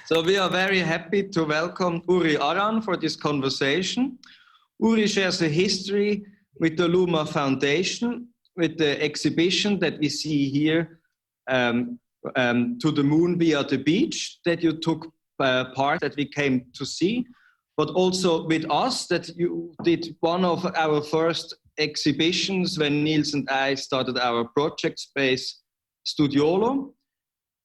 So we are very happy to welcome Uri Aran for this conversation. Uri shares a history with the LUMA Foundation, with the exhibition that we see here, To the Moon Via the Beach, that you took part, that we came to see, but also with us, that you did one of our first exhibitions when Niels and I started our project space, Studiolo.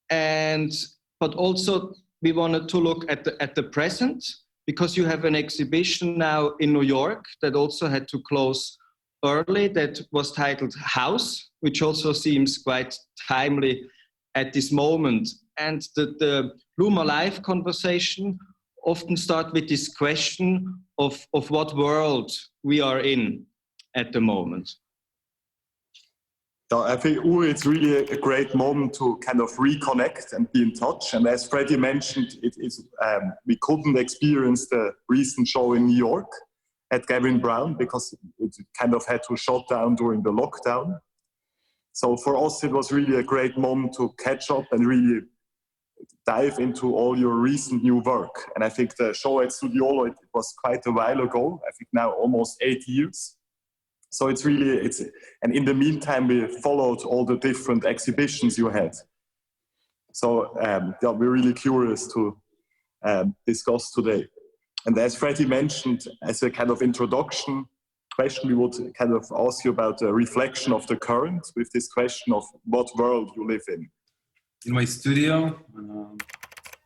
But also we wanted to look at the present, because you have an exhibition now in New York that also had to close early, that was titled House, which also seems quite timely at this moment. And the LUMA Live conversation often start with this question of what world we are in at the moment. So I think, Uri, it's really a great moment to kind of reconnect and be in touch. And as Freddie mentioned, we couldn't experience the recent show in New York at Gavin Brown because it kind of had to shut down during the lockdown. So for us, it was really a great moment to catch up and really dive into all your recent new work. And I think the show at Studiolo, it was quite a while ago, I think now almost 8 years. So and in the meantime, we followed all the different exhibitions you had. So we're really curious to discuss today. And as Freddie mentioned, as a kind of introduction question, we would kind of ask you about the reflection of the current with this question of what world you live in. In my studio,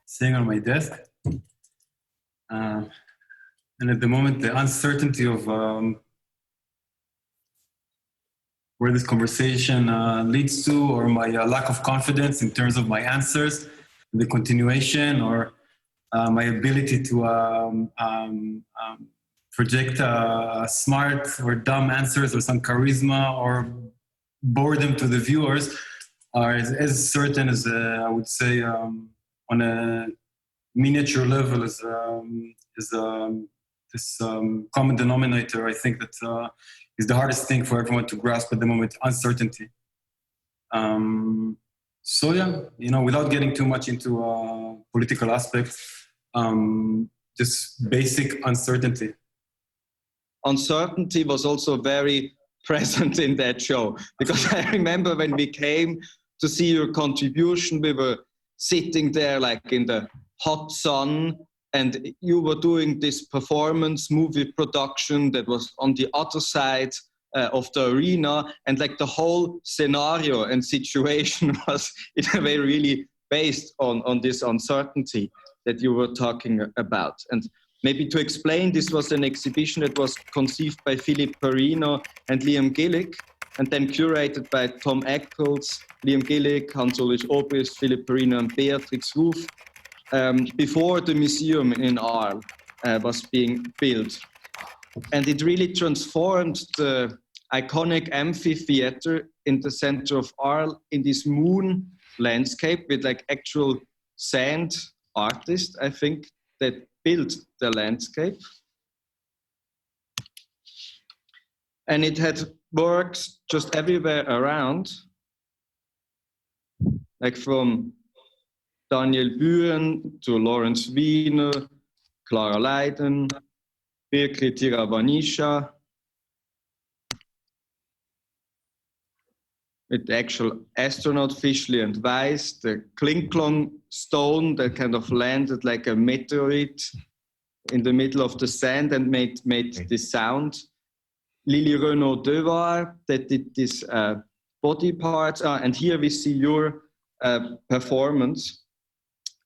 sitting on my desk. And at the moment, the uncertainty of where this conversation leads to, or my lack of confidence in terms of my answers, the continuation, or my ability to project smart or dumb answers or some charisma or boredom to the viewers are as certain as, I would say, on a miniature level as this common denominator, I think that is the hardest thing for everyone to grasp at the moment, uncertainty. So yeah, without getting too much into political aspects, just basic uncertainty. Uncertainty was also very present in that show, because I remember when we came to see your contribution, we were sitting there like in the hot sun, and you were doing this performance movie production that was on the other side of the arena, and like the whole scenario and situation was in a way really based on this uncertainty that you were talking about. And maybe to explain, this was an exhibition that was conceived by Philip Perino and Liam Gillick, and then curated by Tom Eccles, Liam Gillick, Hans-Ulrich Obrist, Philip Perino and Beatrix Ruf, before the museum in Arles was being built. And it really transformed the iconic amphitheater in the center of Arles in this moon landscape with like actual sand artists, I think, that built the landscape. And it had works just everywhere around, like from Daniel Buren to Lawrence Wiener, Clara Leiden, Birkli Tiravanisha, with the actual astronaut Fischli and Weiss, the Klingklong stone that kind of landed like a meteorite in the middle of the sand and made this sound. Lily Renaud Devar that did this body parts, and here we see your performance.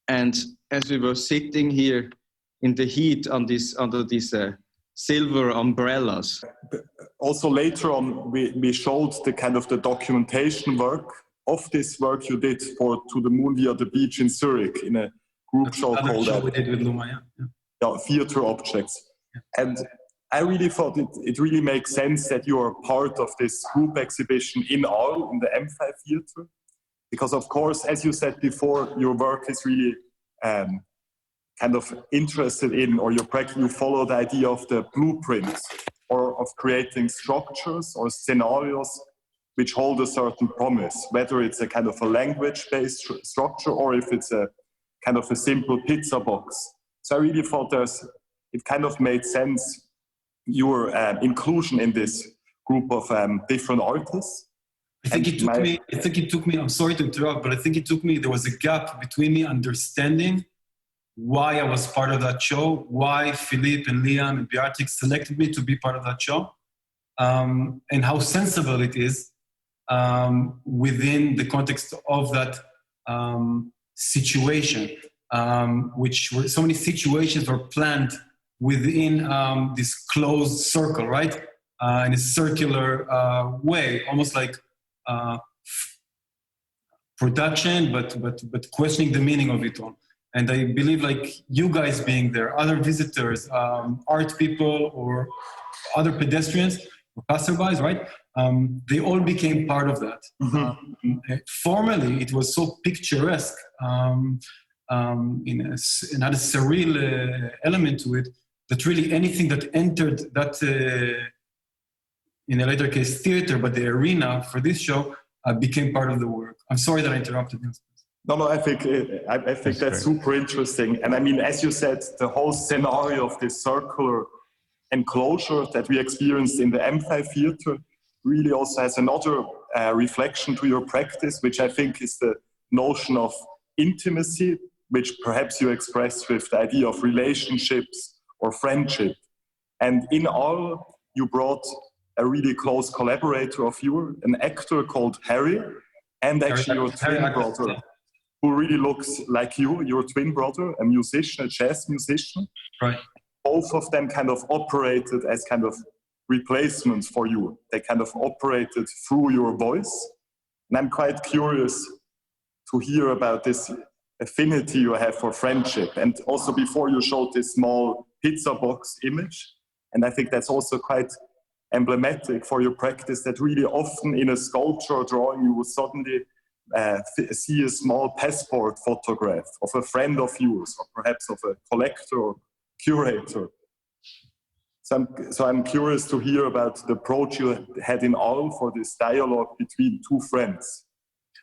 And as we were sitting here in the heat under these silver umbrellas. Also later on, we showed the kind of the documentation work of this work you did for To the Moon Via the Beach in Zurich in a group show called we did with LUMA, Theater Objects. Yeah. And I really thought it really makes sense that you are part of this group exhibition in Arles, in the M5 Theater. Because of course, as you said before, your work is really kind of interested in, or you follow the idea of the blueprints, or of creating structures or scenarios which hold a certain promise, whether it's a kind of a language-based structure or if it's a kind of a simple pizza box. So I really thought it kind of made sense, your inclusion in this group of different artists. I think it took me, I'm sorry to interrupt, but I think there was a gap between me understanding why I was part of that show, why Philippe and Liam and Beatrix selected me to be part of that show, and how sensible it is within the context of that situation, which were so many situations were planned within this closed circle, right? In a circular way, almost like production, but questioning the meaning of it all. And I believe, like you guys being there, other visitors, art people, or other pedestrians or passerbys, right? They all became part of that. Mm-hmm. Formerly, it was so picturesque, in another surreal element to it, that really anything that entered that, in a later case, theater, but the arena for this show became part of the work. I'm sorry that I interrupted you. No, I think that's super interesting. And I mean, as you said, the whole scenario of this circular enclosure that we experienced in the amphitheater really also has another reflection to your practice, which I think is the notion of intimacy, which perhaps you express with the idea of relationships or friendship. And in all, you brought a really close collaborator of yours, an actor called Harry, and actually your twin brother, who really looks like you, your twin brother, a musician, a jazz musician. Right. Both of them kind of operated as kind of replacements for you. They kind of operated through your voice. And I'm quite curious to hear about this affinity you have for friendship. And also before you showed this small pizza box image, and I think that's also quite emblematic for your practice, that really often in a sculpture or drawing you will suddenly see a small passport photograph of a friend of yours, or perhaps of a collector or curator. So I'm curious to hear about the approach you had in all for this dialogue between two friends.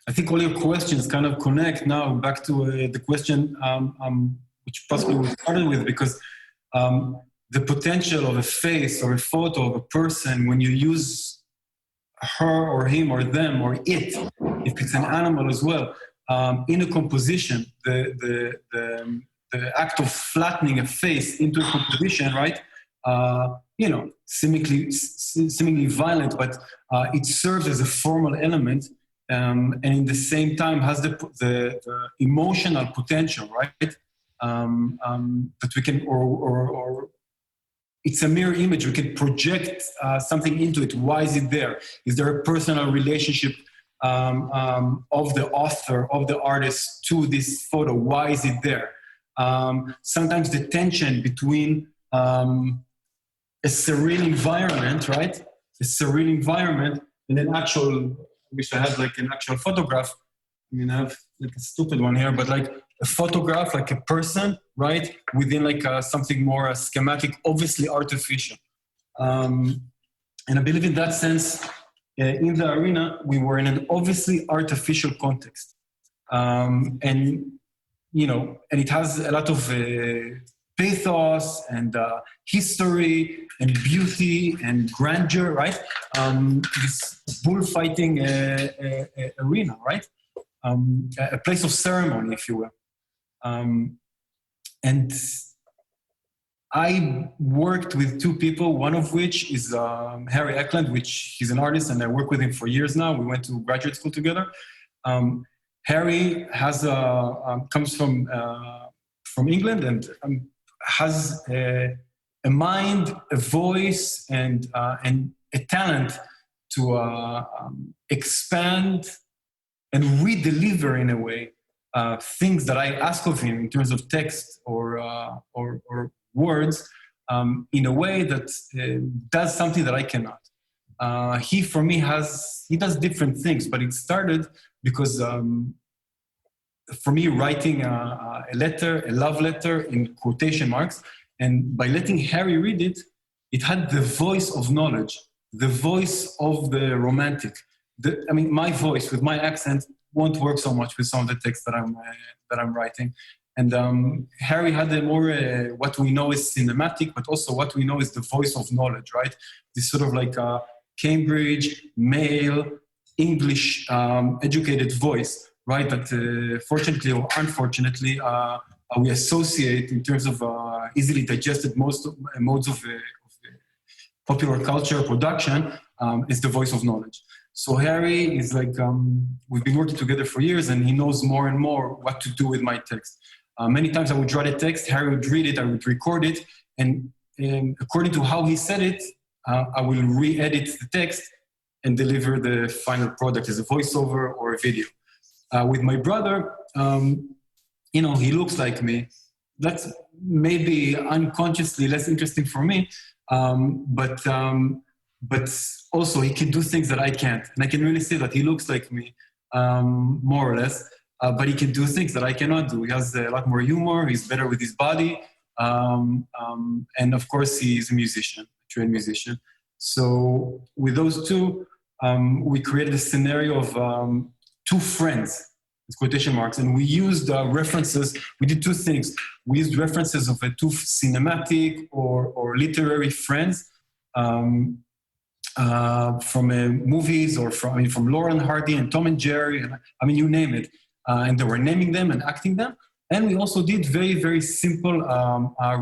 I think all your questions kind of connect now back to the question which possibly we started with, because the potential of a face or a photo of a person, when you use her or him or them or it, if it's an animal as well, in a composition, the act of flattening a face into a composition, right? Seemingly violent, but it serves as a formal element, and in the same time has the emotional potential, right? That we can, or it's a mirror image. We can project something into it. Why is it there? Is there a personal relationship of the author, of the artist to this photo? Why is it there? Sometimes the tension between a surreal environment, right? A surreal environment, and an actual, I wish I had like an actual photograph. I mean, I have like a stupid one here, but like a photograph, like a person, right? Within like something more schematic, obviously artificial. And I believe in that sense, in the arena, we were in an obviously artificial context. And it has a lot of pathos and history and beauty and grandeur, right? This bullfighting arena, right? A place of ceremony, if you will. And I worked with two people, one of which is Harry Eklund, which he's an artist, and I work with him for years now. We went to graduate school together. Harry has comes from England and has a mind, a voice, and a talent to expand and redeliver in a way things that I ask of him in terms of text or words in a way that does something that I cannot. He, for me, he does different things, but it started because for me, writing a letter, a love letter in quotation marks, and by letting Harry read it, it had the voice of knowledge, the voice of the romantic. My voice with my accent won't work so much with some of the text that I'm writing. And Harry had a more, what we know is cinematic, but also what we know is the voice of knowledge, right? This sort of like Cambridge, male, English educated voice, right? That fortunately or unfortunately, we associate in terms of easily digested modes of popular culture production is the voice of knowledge. So Harry is like, we've been working together for years, and he knows more and more what to do with my text. Many times I would write a text, Harry would read it, I would record it, and according to how he said it, I will re-edit the text and deliver the final product as a voiceover or a video. With my brother, you know, he looks like me. That's maybe unconsciously less interesting for me, but also he can do things that I can't. And I can really say that he looks like me, more or less, but he can do things that I cannot do. He has a lot more humor, he's better with his body, and of course he's a musician, a trained musician. So with those two, we created a scenario of two friends, with quotation marks, and we used references. We did two things. We used references of two cinematic or literary friends from movies, or from Laurel and Hardy and Tom and Jerry, and I mean, you name it. And they were naming them and acting them. And we also did very, very simple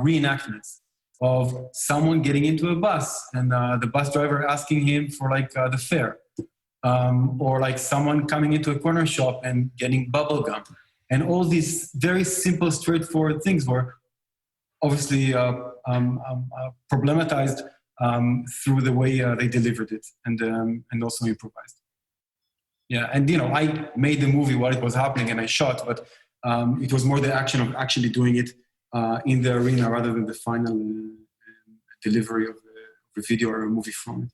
reenactments of someone getting into a bus and the bus driver asking him for like the fare. Or like someone coming into a corner shop and getting bubble gum. And all these very simple, straightforward things were obviously problematized through the way they delivered it and also improvised. Yeah, and you know, I made the movie while it was happening and I shot, but it was more the action of actually doing it in the arena rather than the final delivery of a video or a movie from it.